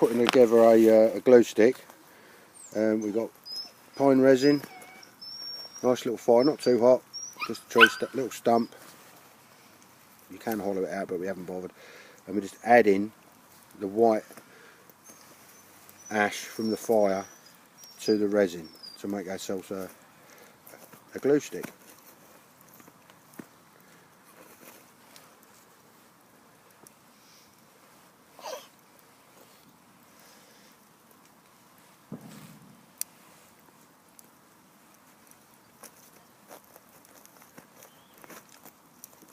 putting together a glue stick. We've got pine resin, nice little fire, not too hot, just a tree little stump. You can hollow it out, but we haven't bothered. And we're just adding the white ash from the fire to the resin to make ourselves a glue stick.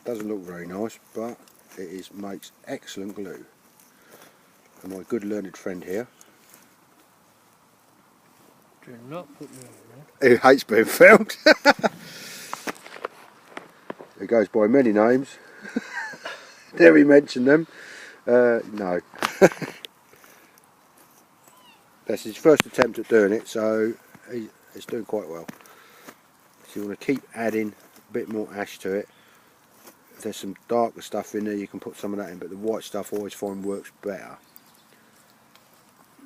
Doesn't look very nice, but it makes excellent glue. And my good learned friend here, Do not put me on there. who hates being filmed, who goes by many names, dare we mention them? No. That's his first attempt at doing it, so he's doing quite well. So you want to keep adding a bit more ash to it. If there's some darker stuff in there, you can put some of that in, but the white stuff I always find works better.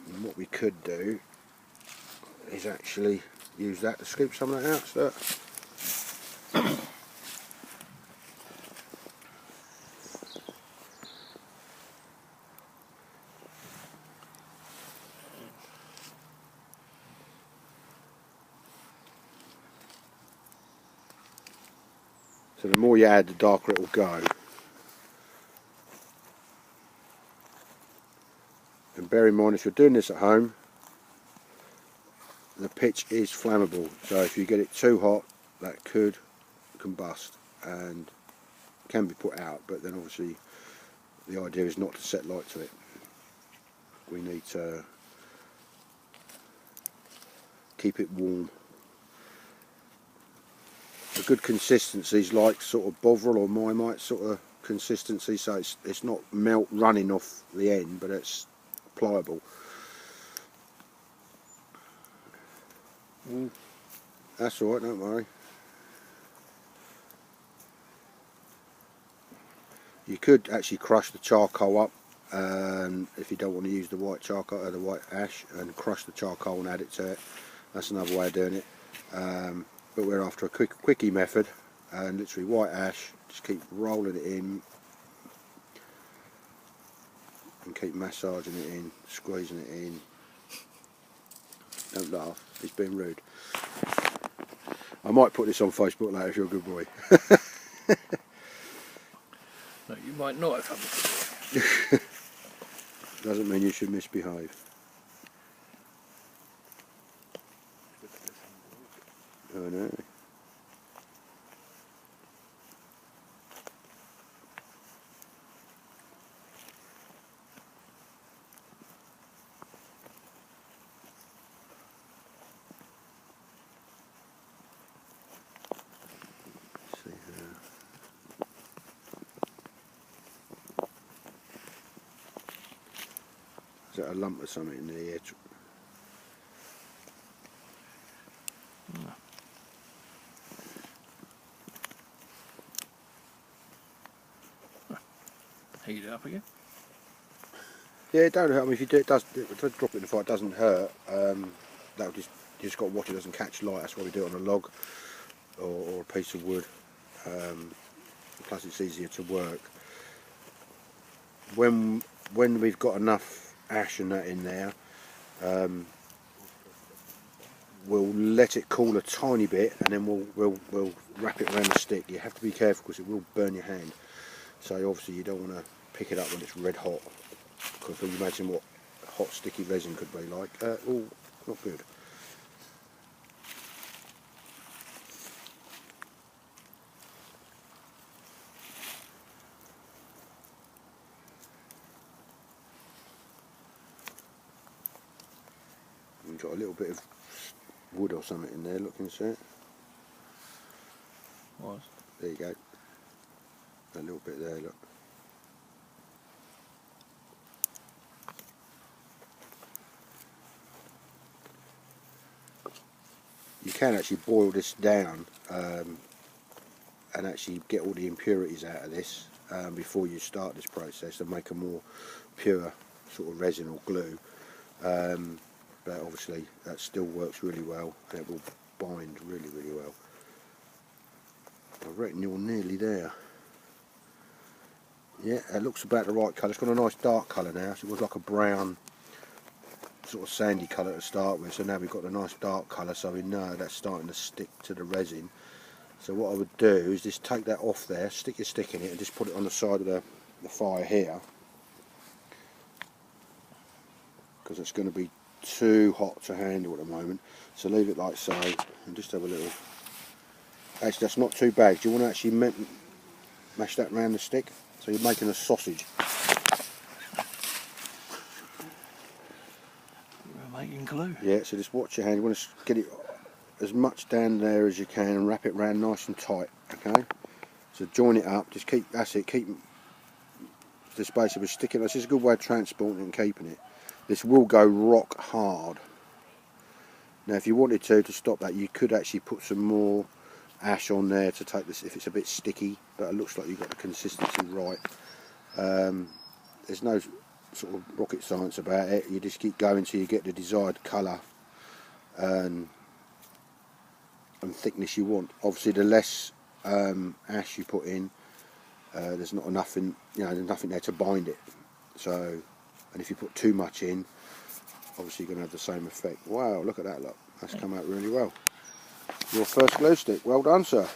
And what we could do is actually use that to scoop some of that out, Stuart. So the more you add, the darker it will go. And bear in mind, if you're doing this at home, the pitch is flammable. So if you get it too hot, that could combust and can be put out. But then obviously the idea is not to set light to it. We need to keep it warm. A good consistency is like sort of Bovril or Marmite sort of consistency, so it's not melt running off the end, but it's pliable. That's alright, don't worry. You could actually crush the charcoal up, if you don't want to use the white charcoal or the white ash, and crush the charcoal and add it to it. That's another way of doing it. But we're after a quickie method, and literally white ash, just keep rolling it in and keep massaging it in, squeezing it in. Don't laugh, it's being rude. I might put this on Facebook later if you're a good boy. No, you might not if I'm Doesn't mean you should misbehave. Oh no. See here. Is that a lump of something in the edge? heat it up again. Yeah, it don't hurt. I mean, if you do, it does drop it in the fire. It doesn't hurt. That'll just you just got to watch it doesn't catch light. That's why we do it on a log or a piece of wood. Plus, it's easier to work. When we've got enough ash and that in there, we'll let it cool a tiny bit, and then we'll wrap it around the stick. You have to be careful because it will burn your hand. So obviously you don't want to pick it up when it's red hot, because when you imagine what hot sticky resin could be like, oh, not good. We've got a little bit of wood or something in there, look and see it. What? There you go. A little bit there, look. You can actually boil this down and actually get all the impurities out of this before you start this process and make a more pure sort of resin or glue, but obviously that still works really well and it will bind really well. I reckon you're nearly there. Yeah, it looks about the right colour. It's got a nice dark colour now, so it was like a brown sort of sandy colour to start with, so now we've got a nice dark colour, so we know that's starting to stick to the resin. So what I would do is just take that off there, stick your stick in it and just put it on the side of the fire here, because it's going to be too hot to handle at the moment. So leave it like so and just have a little, actually that's not too bad. Do you want to actually mash that around the stick? So you're making a sausage. We're making glue. Yeah, so just watch your hand. You want to get it as much down there as you can and wrap it round nice and tight, okay? So join it up, just keep, that's it, keep this basically sticking. That's just a good way of transporting it and keeping it. This will go rock hard. Now if you wanted to stop that, you could actually put some more ash on there to take this if it's a bit sticky, but it looks like you've got the consistency right. There's no sort of rocket science about it. You just keep going till you get the desired colour and thickness you want. Obviously the less ash you put in, there's not enough in, there's nothing there to bind it. So, and if you put too much in, obviously you're going to have the same effect. Wow, look at that, look. That's come out really well. Your first glue stick. Well done, sir.